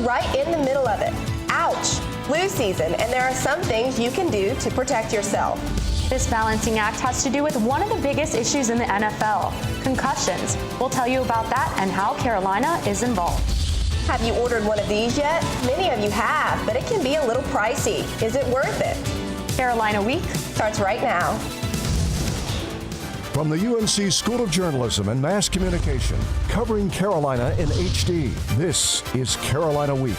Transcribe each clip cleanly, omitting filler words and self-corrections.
right in the middle of it. Ouch! Flu season, and there are some things you can do to protect yourself. This balancing act has to do with one of the biggest issues in the NFL, concussions. We'll tell you about that and how Carolina is involved. Have you ordered one of these yet? Many of you have, but it can be a little pricey. Is it worth it? Carolina Week starts right now. From the UNC School of Journalism and Mass Communication, covering Carolina in HD, this is Carolina Week.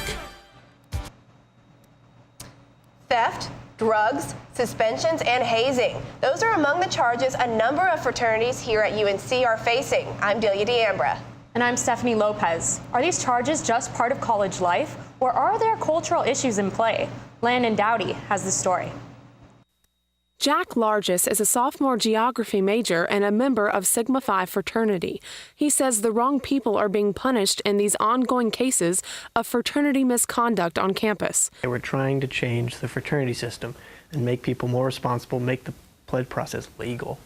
Theft, drugs, suspensions, and hazing. Those are among the charges a number of fraternities here at UNC are facing. I'm Delia D'Ambra. And I'm Stephanie Lopez. Are these charges just part of college life, or are there cultural issues in play? Landon Dowdy has the story. Jack Largess is a sophomore geography major and a member of Sigma Phi fraternity. He says the wrong people are being punished in these ongoing cases of fraternity misconduct on campus. They were trying to change the fraternity system and make people more responsible, make the pledge process legal,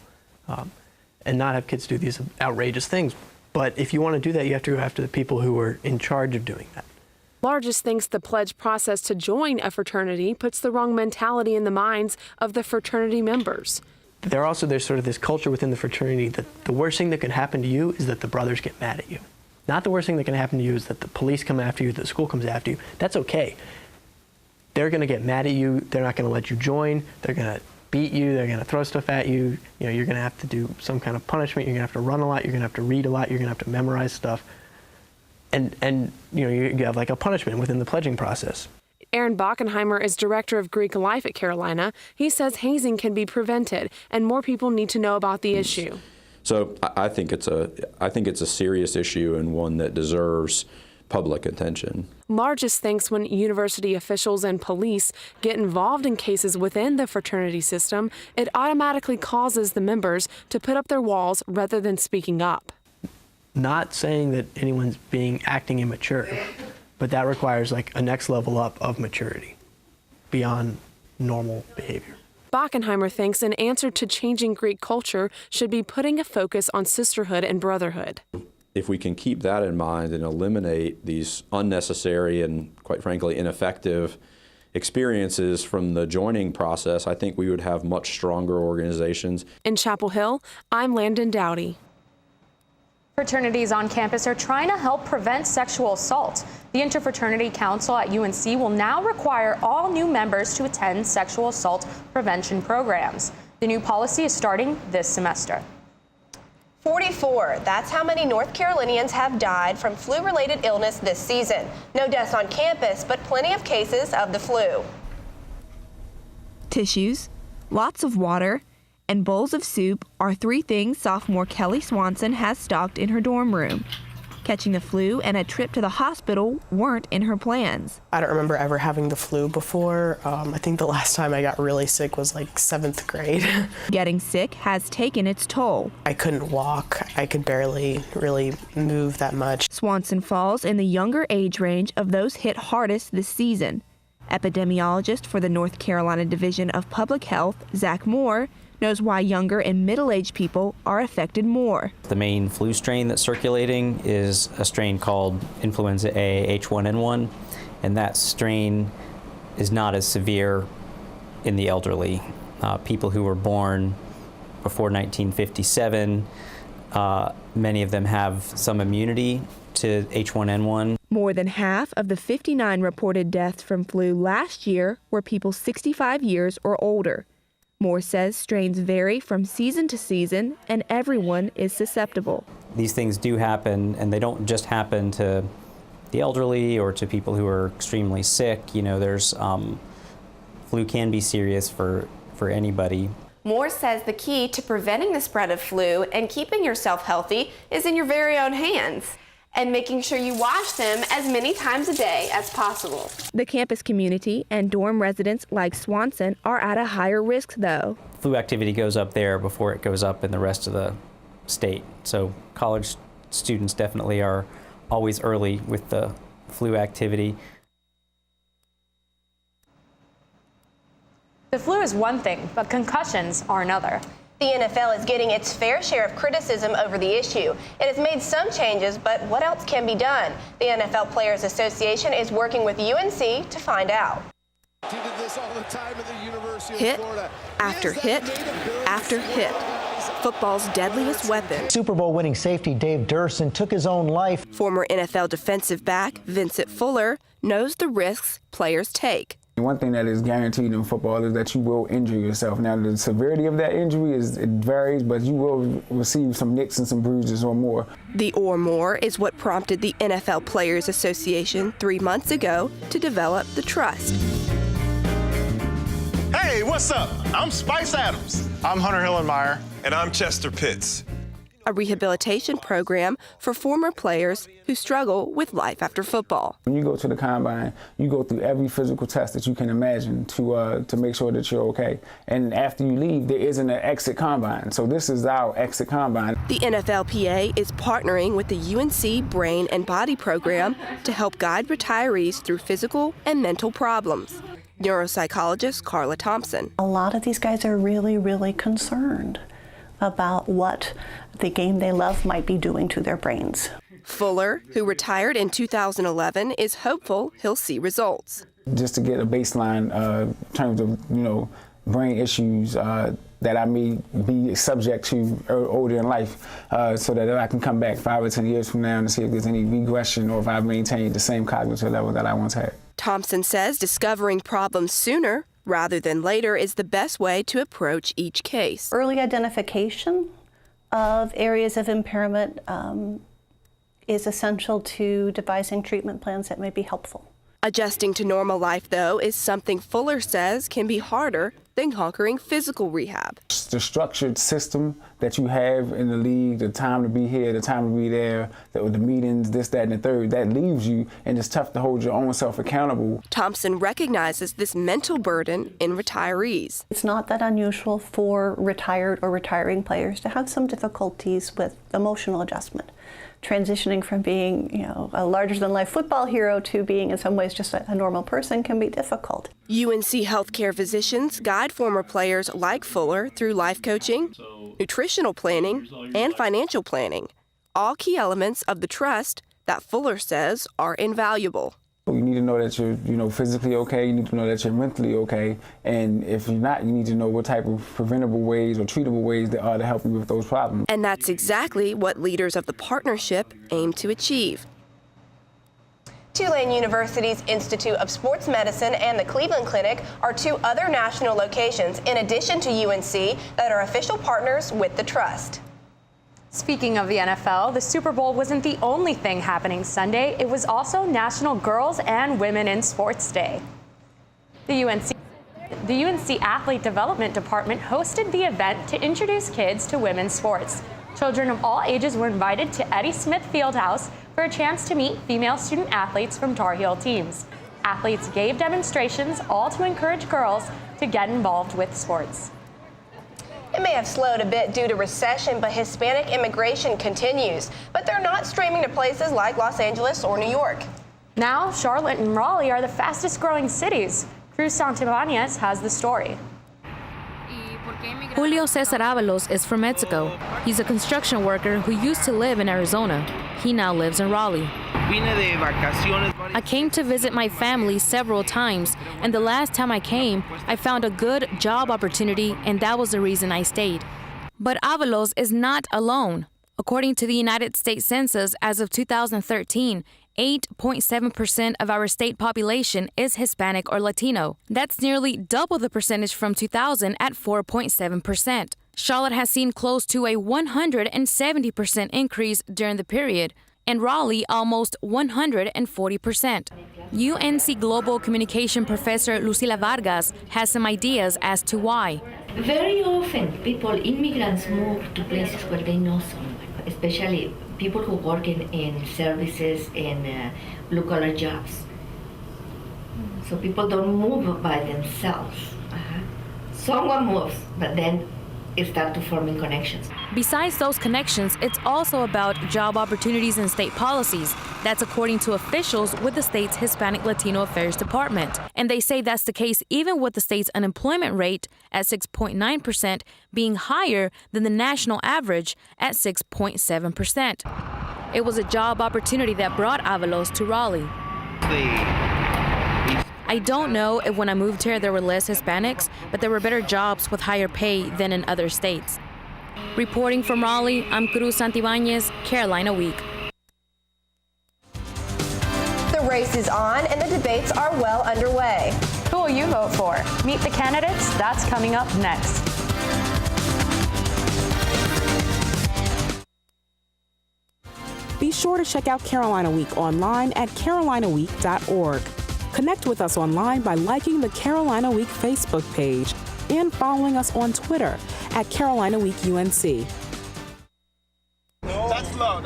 and not have kids do these outrageous things. But if you want to do that, you have to go after the people who are in charge of doing that. Largess thinks the pledge process to join a fraternity puts the wrong mentality in the minds of the fraternity members. There's sort of this culture within the fraternity that the worst thing that can happen to you is that the brothers get mad at you. Not the worst thing that can happen to you is that the police come after you, that the school comes after you. That's okay. They're going to get mad at you. They're not going to let you join. They're going to beat you. They're going to throw stuff at you. You're going to have to do some kind of punishment. You're going to have to run a lot. You're going to have to read a lot. You're going to have to memorize stuff. And you have like a punishment within the pledging process. Aaron Bockenheimer is director of Greek life at Carolina. He says hazing can be prevented, and more people need to know about the issue. So I think it's a serious issue and one that deserves public attention. Largess thinks when university officials and police get involved in cases within the fraternity system, it automatically causes the members to put up their walls rather than speaking up. Not saying that anyone's acting immature, but that requires like a next level up of maturity beyond normal behavior. Bockenheimer thinks an answer to changing Greek culture should be putting a focus on sisterhood and brotherhood. If we can keep that in mind and eliminate these unnecessary and, quite frankly, ineffective experiences from the joining process, I think we would have much stronger organizations. In Chapel Hill, I'm Landon Dowdy. Fraternities on campus are trying to help prevent sexual assault. The Interfraternity Council at UNC will now require all new members to attend sexual assault prevention programs. The new policy is starting this semester. 44. That's how many North Carolinians have died from flu-related illness this season. No deaths on campus, but plenty of cases of the flu. Tissues, lots of water, and bowls of soup are three things sophomore Kelly Swanson has stocked in her dorm room. Catching the flu and a trip to the hospital weren't in her plans. I don't remember ever having the flu before. I think the last time I got really sick was like 7th grade. Getting sick has taken its toll. I couldn't walk. I could barely really move that much. Swanson falls in the younger age range of those hit hardest this season. Epidemiologist for the North Carolina Division of Public Health, Zach Moore, knows why younger and middle-aged people are affected more. The main flu strain that's circulating is a strain called influenza A H1N1, and that strain is not as severe in the elderly. People who were born before 1957, many of them have some immunity to H1N1. More than half of the 59 reported deaths from flu last year were people 65 years or older. Moore says strains vary from season to season, and everyone is susceptible. These things do happen, and they don't just happen to the elderly or to people who are extremely sick. There's flu can be serious for anybody. Moore says the key to preventing the spread of flu and keeping yourself healthy is in your very own hands, and making sure you wash them as many times a day as possible. The campus community and dorm residents like Swanson are at a higher risk, though. Flu activity goes up there before it goes up in the rest of the state. So college students definitely are always early with the flu activity. The flu is one thing, but concussions are another. The NFL is getting its fair share of criticism over the issue. It has made some changes, but what else can be done? The NFL Players Association is working with UNC to find out. Hit after hit after hit. Football's deadliest weapon. Super Bowl winning safety Dave Durson took his own life. Former NFL defensive back Vincent Fuller knows the risks players take. One thing that is guaranteed in football is that you will injure yourself. Now, the severity of that injury it varies, but you will receive some nicks and some bruises or more. The or more is what prompted the NFL Players Association 3 months ago to develop the trust. Hey, what's up? I'm Spice Adams. I'm Hunter Hillenmeyer. And I'm Chester Pitts. A rehabilitation program for former players who struggle with life after football. When you go to the combine, you go through every physical test that you can imagine to make sure that you're okay. And after you leave, there isn't an exit combine. So this is our exit combine. The NFLPA is partnering with the UNC Brain and Body program to help guide retirees through physical and mental problems. Neuropsychologist Carla Thompson. A lot of these guys are really, really concerned about what the game they love might be doing to their brains. Fuller, who retired in 2011, is hopeful he'll see results. Just to get a baseline in terms of, brain issues that I may be subject to older in life, so that I can come back 5 or 10 years from now and see if there's any regression or if I've maintained the same cognitive level that I once had. Thompson says discovering problems sooner rather than later is the best way to approach each case. Early identification of areas of impairment is essential to devising treatment plans that may be helpful. Adjusting to normal life, though, is something Fuller says can be harder than conquering physical rehab. The structured system that you have in the league, the time to be here, the time to be there, the meetings, this, that, and the third, that leaves you, and it's tough to hold your own self accountable. Thompson recognizes this mental burden in retirees. It's not that unusual for retired or retiring players to have some difficulties with emotional adjustment. Transitioning from being, a larger-than-life football hero to being, in some ways, just a normal person can be difficult. UNC healthcare physicians guide former players like Fuller through life coaching, nutritional planning, and financial planning, all key elements of the trust that Fuller says are invaluable. You need to know that you're, physically okay. You need to know that you're mentally okay. And if you're not, you need to know what type of preventable ways or treatable ways there are to help you with those problems. And that's exactly what leaders of the partnership aim to achieve. Tulane University's Institute of Sports Medicine and the Cleveland Clinic are two other national locations, in addition to UNC, that are official partners with the Trust. Speaking of the NFL, the Super Bowl wasn't the only thing happening Sunday. It was also National Girls and Women in Sports Day. The UNC Athlete Development Department hosted the event to introduce kids to women's sports. Children of all ages were invited to Eddie Smith Fieldhouse for a chance to meet female student athletes from Tar Heel teams. Athletes gave demonstrations, all to encourage girls to get involved with sports. It may have slowed a bit due to recession, but Hispanic immigration continues. But they're not streaming to places like Los Angeles or New York. Now, Charlotte and Raleigh are the fastest growing cities. Cruz Santibanez has the story. Julio Cesar Avalos is from Mexico. He's a construction worker who used to live in Arizona. He now lives in Raleigh. I came to visit my family several times, and the last time I came, I found a good job opportunity, and that was the reason I stayed. But Avalos is not alone. According to the United States Census, as of 2013, 8.7% of our state population is Hispanic or Latino. That's nearly double the percentage from 2000 at 4.7%. Charlotte has seen close to a 170% increase during the period, and Raleigh almost 140%. UNC Global Communication professor Lucila Vargas has some ideas as to why. Very often, immigrants move to places where they know someone, especially people who work in services and blue-collar jobs. So people don't move by themselves. Someone moves, but then it starts to forming connections. Besides those connections, it's also about job opportunities and state policies That's according to officials with the state's Hispanic Latino Affairs Department. And they say that's the case even with the state's unemployment rate at 6.9% being higher than the national average at 6.7%. It was a job opportunity that brought Avalos to Raleigh. I don't know if when I moved here there were less Hispanics, but there were better jobs with higher pay than in other states. Reporting from Raleigh, I'm Cruz Santibáñez, Carolina Week. The race is on and the debates are well underway. Who will you vote for? Meet the candidates. That's coming up next. Be sure to check out Carolina Week online at carolinaweek.org. Connect with us online by liking the Carolina Week Facebook page and following us on Twitter at Carolina Week UNC. That's low.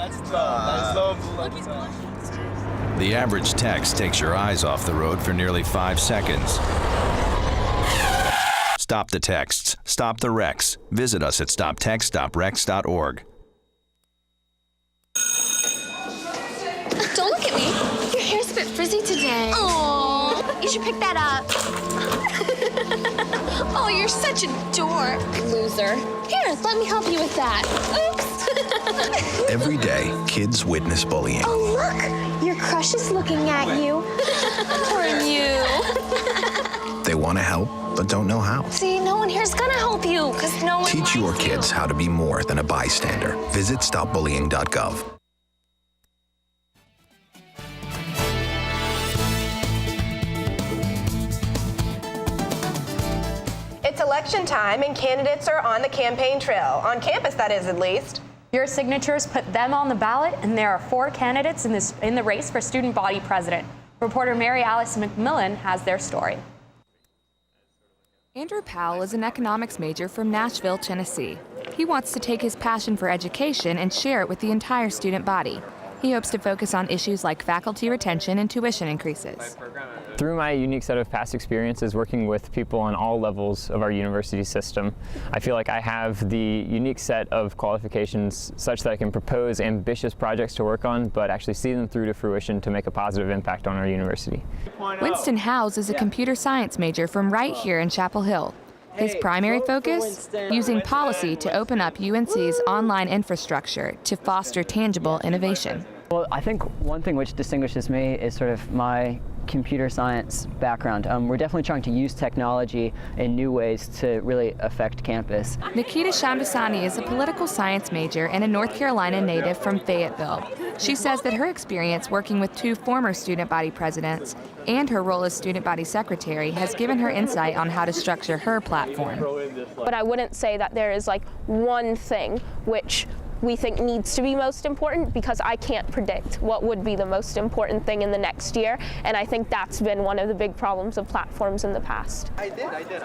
The average text takes your eyes off the road for nearly 5 seconds. Stop the texts. Stop the wrecks. Visit us at stoptextsstopwrecks.org. Don't look at me. Your hair's a bit frizzy today. Oh, you should pick that up. Oh, you're such a dork. Loser. Here, let me help you with that. Oops. Every day, kids witness bullying. Oh, look. Your crush is looking at you. Or you. They want to help, but don't know how. See, no one here's gonna help you, because no one Teach your likes kids you. how to be more than a bystander. Visit stopbullying.gov. It's election time and candidates are on the campaign trail. On campus, that is, at least. Your signatures put them on the ballot, and there are 4 candidates in the race for student body president. Reporter Mary Alice McMillan has their story. Andrew Powell is an economics major from Nashville, Tennessee. He wants to take his passion for education and share it with the entire student body. He hopes to focus on issues like faculty retention and tuition increases. Through my unique set of past experiences working with people on all levels of our university system, I feel like I have the unique set of qualifications such that I can propose ambitious projects to work on, but actually see them through to fruition to make a positive impact on our university. Winston Howes is a computer science major from right here in Chapel Hill. His primary focus? Using policy to open up UNC's online infrastructure to foster tangible innovation. Well, I think one thing which distinguishes me is sort of my computer science background. We're definitely trying to use technology in new ways to really affect campus. Nikita Shamdasani is a political science major and a North Carolina native from Fayetteville. She says that her experience working with 2 former student body presidents and her role as student body secretary has given her insight on how to structure her platform. But I wouldn't say that there is like one thing which we think needs to be most important, because I can't predict what would be the most important thing in the next year, and I think that's been one of the big problems of platforms in the past.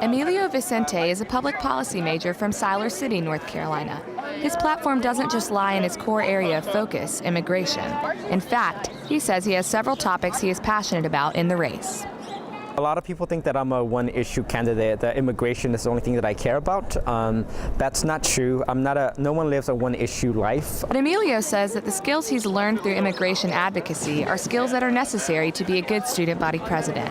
Emilio Vicente is a public policy major from Siler City, North Carolina. His platform doesn't just lie in his core area of focus, immigration. In fact, he says he has several topics he is passionate about in the race. A lot of people think that I'm a one-issue candidate, that immigration is the only thing that I care about. That's not true. No one lives a one-issue life. But Emilio says that the skills he's learned through immigration advocacy are skills that are necessary to be a good student body president.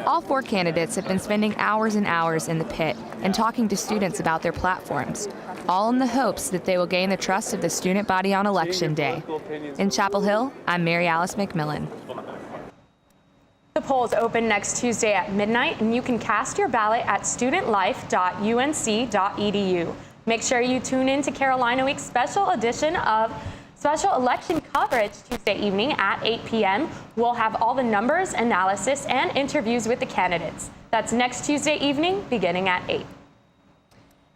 All 4 candidates have been spending hours and hours in the pit and talking to students about their platforms, all in the hopes that they will gain the trust of the student body on Election Day. In Chapel Hill, I'm Mary Alice McMillan. The polls open next Tuesday at midnight, and you can cast your ballot at studentlife.unc.edu. Make sure you tune in to Carolina Week's special edition of special election coverage Tuesday evening at 8 p.m. We'll have all the numbers, analysis, and interviews with the candidates. That's next Tuesday evening, beginning at 8.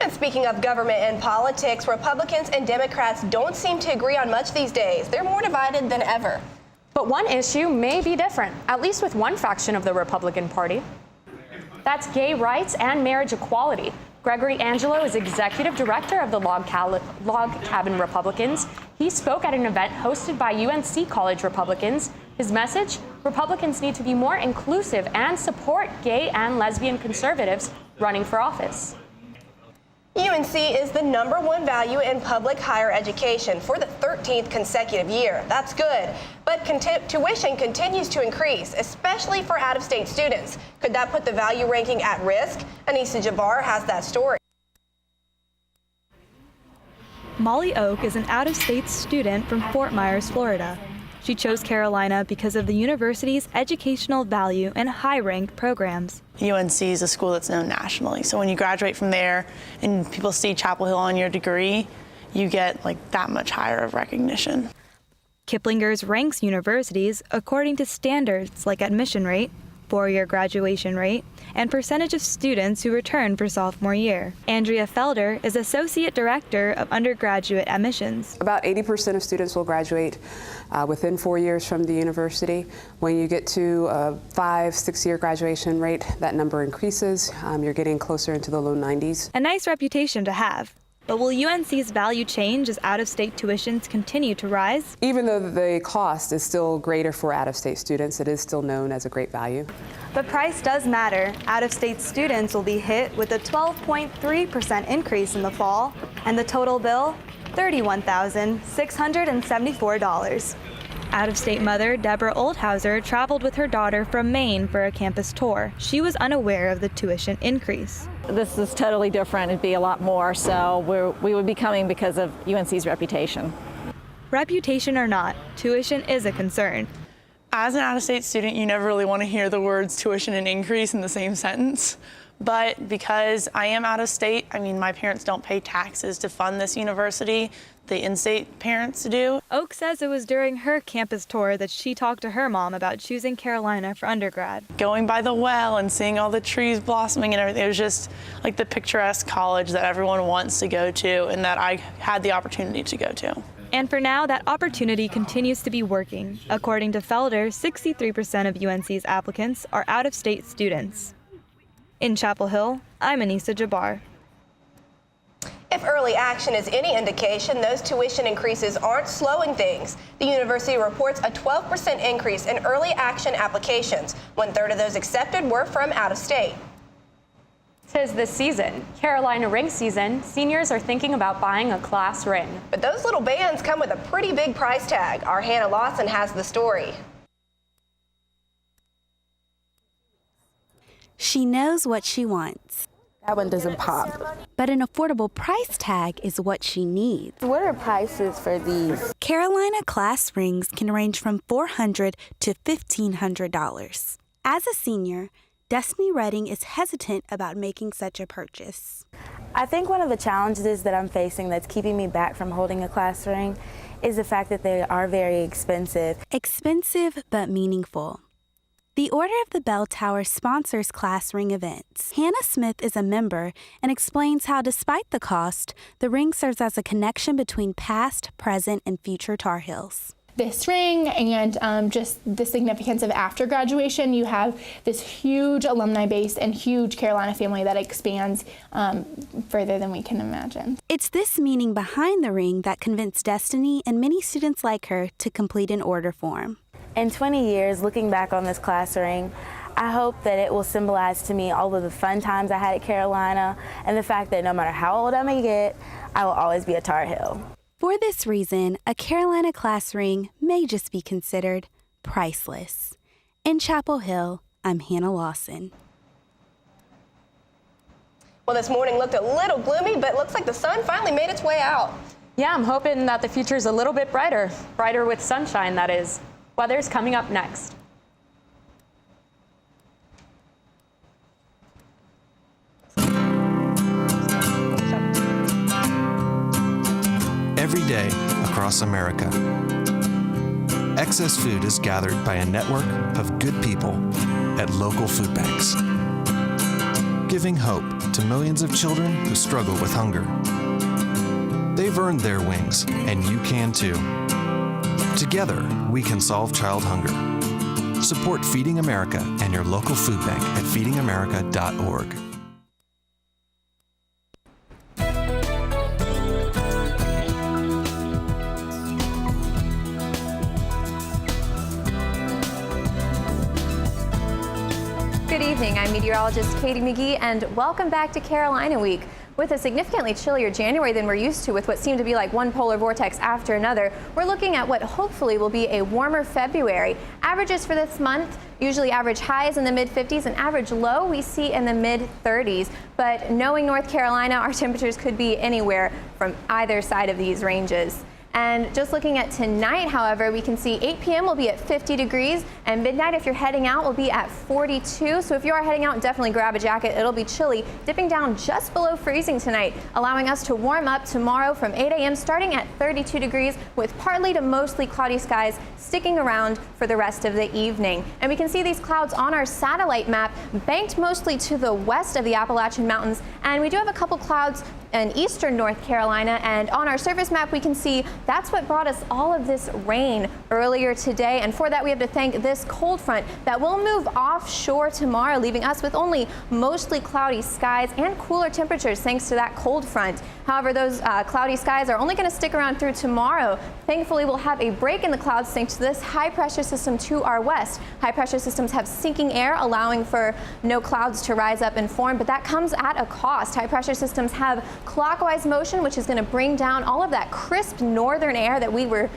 And speaking of government and politics, Republicans and Democrats don't seem to agree on much these days. They're more divided than ever. But one issue may be different, at least with one faction of the Republican Party. That's gay rights and marriage equality. Gregory Angelo is executive director of the Log Cabin Republicans. He spoke at an event hosted by UNC College Republicans. His message: Republicans need to be more inclusive and support gay and lesbian conservatives running for office. UNC is the #1 value in public higher education for the 13th consecutive year. That's good, but tuition continues to increase, especially for out-of-state students. Could that put the value ranking at risk? Anissa Jabbar has that story. Molly Oak is an out-of-state student from Fort Myers, Florida. She chose Carolina because of the university's educational value and high-ranked programs. UNC is a school that's known nationally, so when you graduate from there and people see Chapel Hill on your degree, you get like that much higher of recognition. Kiplinger's ranks universities according to standards like admission rate, four-year graduation rate, and percentage of students who return for sophomore year. Andrea Felder is Associate Director of Undergraduate Admissions. About 80% of students will graduate within 4 years from the university. When you get to a 5-6 year graduation rate, that number increases. You're getting closer into the low 90s. A nice reputation to have. But will UNC's value change as out-of-state tuitions continue to rise? Even though the cost is still greater for out-of-state students, it is still known as a great value. But price does matter. Out-of-state students will be hit with a 12.3% increase in the fall, and the total bill, $31,674. Out-of-state mother Deborah Oldhauser traveled with her daughter from Maine for a campus tour. She was unaware of the tuition increase. This is totally different. It'd be a lot more, so we would be coming because of UNC's reputation. Reputation or not, tuition is a concern. As an out-of-state student, you never really want to hear the words tuition and increase in the same sentence. But because I am out of state, I mean, my parents don't pay taxes to fund this university. The in-state parents do. Oak says it was during her campus tour that she talked to her mom about choosing Carolina for undergrad. Going by the well and seeing all the trees blossoming and everything, it was just like the picturesque college that everyone wants to go to and that I had the opportunity to go to. And for now, that opportunity continues to be working. According to Felder, 63% of UNC's applicants are out-of-state students. In Chapel Hill, I'm Anissa Jabbar. If early action is any indication, those tuition increases aren't slowing things. The university reports a 12% increase in early action applications. 1/3 of those accepted were from out of state. 'Tis this season, Carolina ring season. Seniors are thinking about buying a class ring. But those little bands come with a pretty big price tag. Our Hannah Lawson has the story. She knows what she wants. That one doesn't pop. But an affordable price tag is what she needs. What are prices for these? Carolina class rings can range from $400 to $1,500. As a senior, Destiny Redding is hesitant about making such a purchase. I think one of the challenges that I'm facing that's keeping me back from holding a class ring is the fact that they are very expensive. Expensive but meaningful. The Order of the Bell Tower sponsors class ring events. Hannah Smith is a member and explains how, despite the cost, the ring serves as a connection between past, present, and future Tar Heels. This ring and just the significance of after graduation, you have this huge alumni base and huge Carolina family that expands further than we can imagine. It's this meaning behind the ring that convinced Destiny and many students like her to complete an order form. In 20 years, looking back on this class ring, I hope that it will symbolize to me all of the fun times I had at Carolina and the fact that no matter how old I may get, I will always be a Tar Heel. For this reason, a Carolina class ring may just be considered priceless. In Chapel Hill, I'm Hannah Lawson. Well, this morning looked a little gloomy, but looks like the sun finally made its way out. Yeah, I'm hoping that the future is a little bit brighter. Brighter with sunshine, that is. Weather's coming up next. Every day across America, excess food is gathered by a network of good people at local food banks, giving hope to millions of children who struggle with hunger. They've earned their wings, and you can too. Together, we can solve child hunger. Support Feeding America and your local food bank at feedingamerica.org. Good evening, I'm meteorologist Katie McGee, and welcome back to Carolina Week. with a significantly chillier January than we're used to with what seemed to be like one polar vortex after another, we're looking at what hopefully will be a warmer February. Averages for this month usually average highs in the mid-50s and average low we see in the mid-30s. But knowing North Carolina, our temperatures could be anywhere from either side of these ranges. And just looking at tonight, however, we can see 8 p.m. will be at 50 degrees and midnight, if you're heading out, will be at 42. So if you are heading out, definitely grab a jacket. It'll be chilly, dipping down just below freezing tonight, allowing us to warm up tomorrow from 8 a.m. starting at 32 degrees with partly to mostly cloudy skies sticking around for the rest of the evening. And we can see these clouds on our satellite map banked mostly to the west of the Appalachian Mountains. And we do have a couple clouds in eastern North Carolina, and on our surface map we can see that's what brought us all of this rain earlier today, and for that we have to thank this cold front that will move offshore tomorrow, leaving us with only mostly cloudy skies and cooler temperatures thanks to that cold front. However, those cloudy skies are only going to stick around through tomorrow. Thankfully, we'll have a break in the clouds thanks to this high pressure system to our west. High pressure systems have sinking air, allowing for no clouds to rise up and form, but that comes at a cost. High pressure systems have clockwise motion, which is going to bring down all of that crisp northern air that we were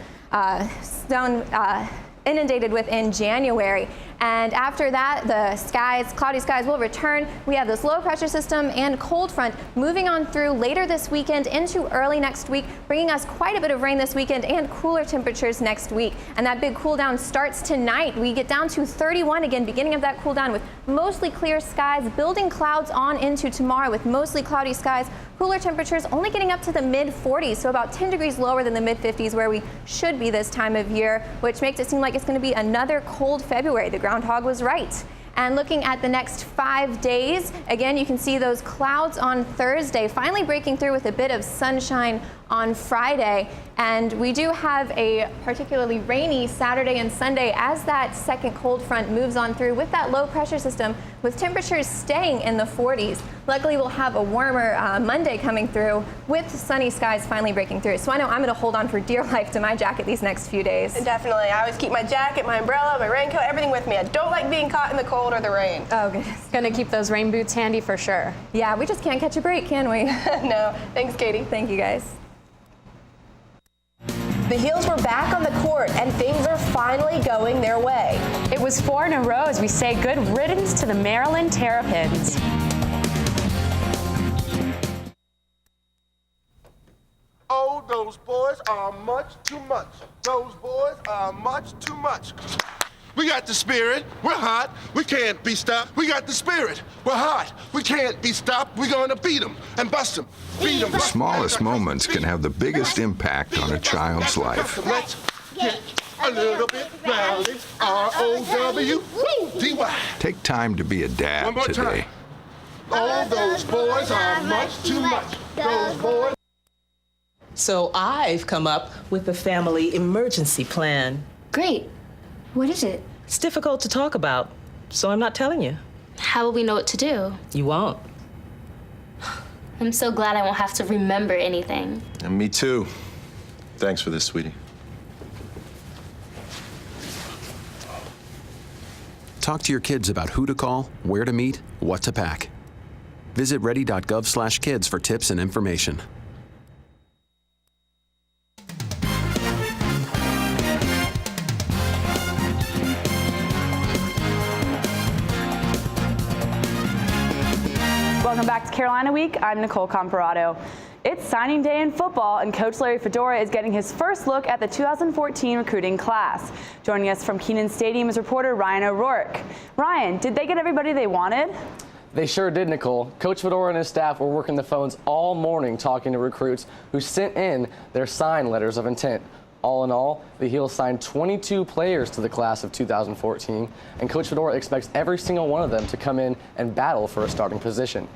inundated with in January. And after that, the cloudy skies will return. We have this low pressure system and cold front moving on through later this weekend into early next week, bringing us quite a bit of rain this weekend and cooler temperatures next week. And that big cool down starts tonight. We get down to 31 again, beginning of that cool down with mostly clear skies, building clouds on into tomorrow with mostly cloudy skies. Cooler temperatures only getting up to the mid-40s, so about 10 degrees lower than the mid-50s where we should be this time of year, which makes it seem like it's going to be another cold February. The groundhog was right. And looking at the next 5 days, again, you can see those clouds on Thursday finally breaking through with a bit of sunshine on Friday. And we do have a particularly rainy Saturday and Sunday as that second cold front moves on through with that low pressure system, with temperatures staying in the 40s. Luckily, we'll have a warmer Monday coming through with sunny skies finally breaking through. So I know I'm going to hold on for dear life to my jacket these next few days. Definitely. I always keep my jacket, my umbrella, my raincoat, everything with me. I don't like being caught in the cold or the rain. Oh, goodness. Going to keep those rain boots handy for sure. Yeah, we just can't catch a break, can we? No. Thanks, Katie. Thank you, guys. The Heels were back on the court, and things are finally going their way. It was 4 in a row as we say good riddance to the Maryland Terrapins. Oh, those boys are much too much. Those boys are much too much. We got the spirit. We're hot. We can't be stopped. We got the spirit. We're hot. We can't be stopped. We're going to beat them and bust them. Beat them. The smallest moments can have the biggest impact on a child's life. Let's get a little bit rowdy. R-O-W-D-Y. Take time to be a dad One more today. time. Oh, those boys are much too much. Those boys. So I've come up with a family emergency plan. Great. What is it? It's difficult to talk about, so I'm not telling you. How will we know what to do? You won't. I'm so glad I won't have to remember anything. And me too. Thanks for this, sweetie. Talk to your kids about who to call, where to meet, what to pack. Visit ready.gov/kids for tips and information. Welcome back to Carolina Week. I'm Nicole Comparato. It's signing day in football, and Coach Larry Fedora is getting his first look at the 2014 recruiting class. Joining us from Kenan Stadium is reporter Ryan O'Rourke. Ryan, did they get everybody they wanted? They sure did, Nicole. Coach Fedora and his staff were working the phones all morning talking to recruits who sent in their signed letters of intent. All in all, the Heels signed 22 players to the class of 2014, and Coach Fedora expects every single one of them to come in and battle for a starting position.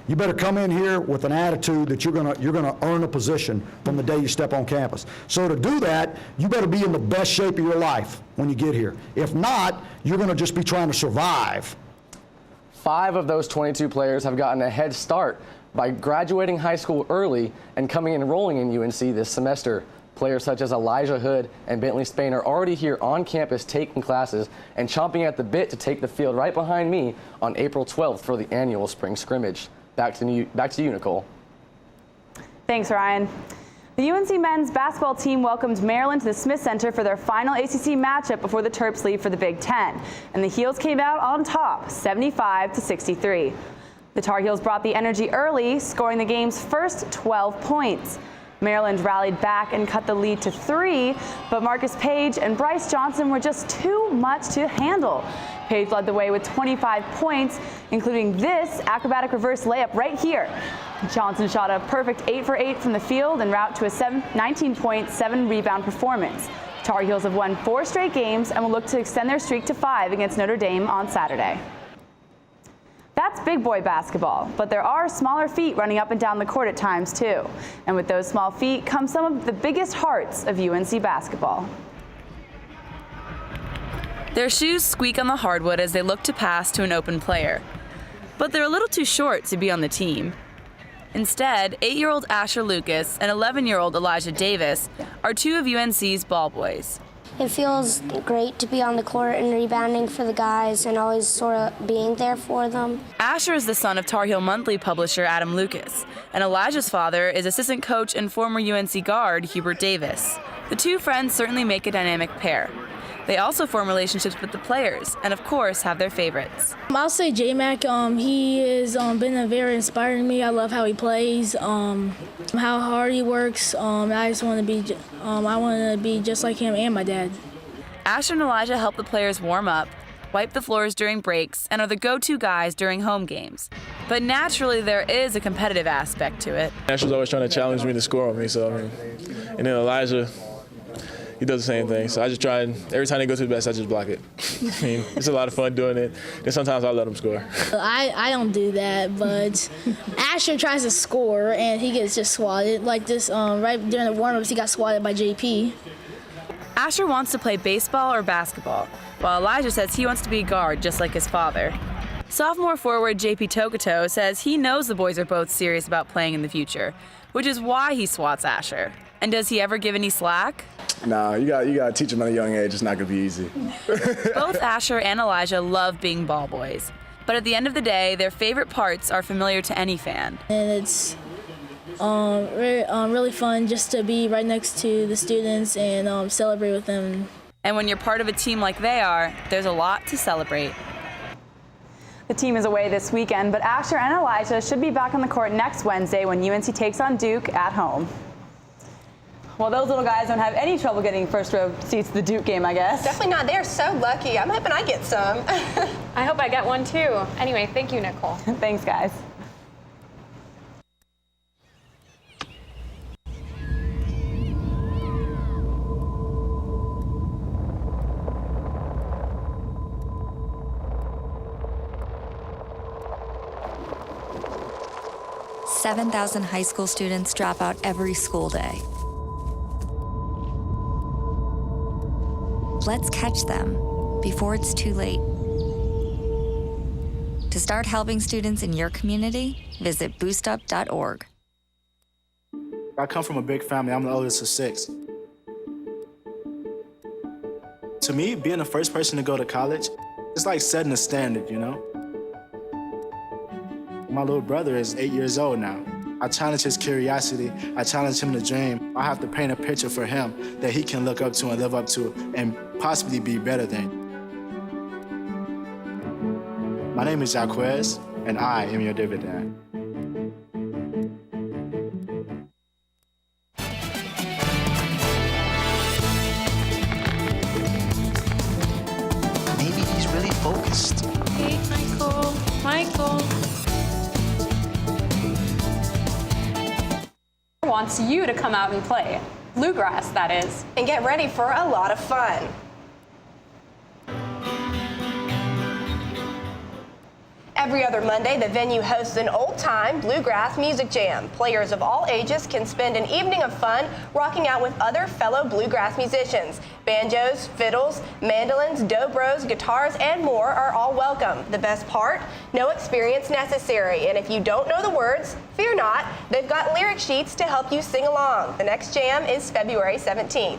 You better come in here with an attitude that you're gonna earn a position from the day you step on campus. So to do that, you better be in the best shape of your life when you get here. If not, you're gonna just be trying to survive. 5 of those 22 players have gotten a head start by graduating high school early and coming and enrolling in UNC this semester. Players such as Elijah Hood and Bentley Spain are already here on campus taking classes and chomping at the bit to take the field right behind me on April 12th for the annual spring scrimmage. Back to you, Nicole. Thanks, Ryan. The UNC men's basketball team welcomed Maryland to the Smith Center for their final ACC matchup before the Terps leave for the Big Ten. And the Heels came out on top, 75-63. The Tar Heels brought the energy early, scoring the game's first 12 points. Maryland rallied back and cut the lead to 3, but Marcus Page and Bryce Johnson were just too much to handle. Page led the way with 25 points, including this acrobatic reverse layup right here. Johnson shot a perfect 8 for 8 from the field en route to a 19-point, 7-rebound performance. Tar Heels have won 4 straight games and will look to extend their streak to 5 against Notre Dame on Saturday. That's big boy basketball, but there are smaller feet running up and down the court at times too. And with those small feet come some of the biggest hearts of UNC basketball. Their shoes squeak on the hardwood as they look to pass to an open player. But they're a little too short to be on the team. Instead, 8-year-old Asher Lucas and 11-year-old Elijah Davis are 2 of UNC's ball boys. It feels great to be on the court and rebounding for the guys and always sort of being there for them. Asher is the son of Tar Heel Monthly publisher Adam Lucas, and Elijah's father is assistant coach and former UNC guard Hubert Davis. The 2 friends certainly make a dynamic pair. They also form relationships with the players and, of course, have their favorites. I'll say J-Mac. He has been very inspiring to me. I love how he plays, how hard he works. I just want to be, I want to be just like him and my dad. Asher and Elijah help the players warm up, wipe the floors during breaks, and are the go-to guys during home games. But naturally, there is a competitive aspect to it. Asher's always trying to challenge me to score on me, and then Elijah, he does the same thing. So I just try, and every time they go to the best, I just block it. I mean, it's a lot of fun doing it. And sometimes I'll let him score. I don't do that, but Asher tries to score, and he gets just swatted. Like this, right during the warm-ups, he got swatted by JP. Asher wants to play baseball or basketball, while Elijah says he wants to be a guard, just like his father. Sophomore forward JP Tokoto says he knows the boys are both serious about playing in the future, which is why he swats Asher. And does he ever give any slack? Nah, you got to teach them at a young age. It's not going to be easy. Both Asher and Elijah love being ball boys. But at the end of the day, their favorite parts are familiar to any fan. And it's really fun just to be right next to the students and celebrate with them. And when you're part of a team like they are, there's a lot to celebrate. The team is away this weekend, but Asher and Elijah should be back on the court next Wednesday when UNC takes on Duke at home. Well, those little guys don't have any trouble getting first row seats to the Duke game, I guess. Definitely not. They're so lucky. I'm hoping I get some. I hope I get one too. Anyway, thank you, Nicole. Thanks, guys. $7,000 high school students drop out every school day. Let's catch them before it's too late. To start helping students in your community, visit boostup.org. I come from a big family. I'm the oldest of 6. To me, being the first person to go to college, it's like setting a standard, you know? My little brother is 8 years old now. I challenge his curiosity. I challenge him to dream. I have to paint a picture for him that he can look up to and live up to and possibly be better than. My name is Jaquez, and I am your dividend. Maybe he's really focused. Hey, Michael. Wants you to come out and play. Bluegrass, that is. And get ready for a lot of fun. Every other Monday, the venue hosts an old-time bluegrass music jam. Players of all ages can spend an evening of fun rocking out with other fellow bluegrass musicians. Banjos, fiddles, mandolins, dobros, guitars, and more are all welcome. The best part? No experience necessary. And if you don't know the words, fear not. They've got lyric sheets to help you sing along. The next jam is February 17th.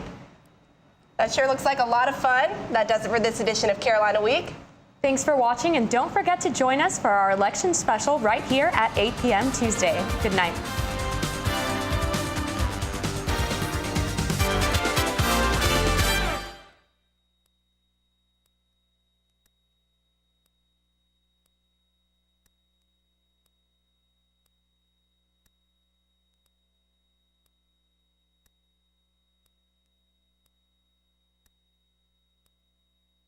That sure looks like a lot of fun. That does it for this edition of Carolina Week. Thanks for watching, and don't forget to join us for our election special right here at 8 p.m. Tuesday. Good night.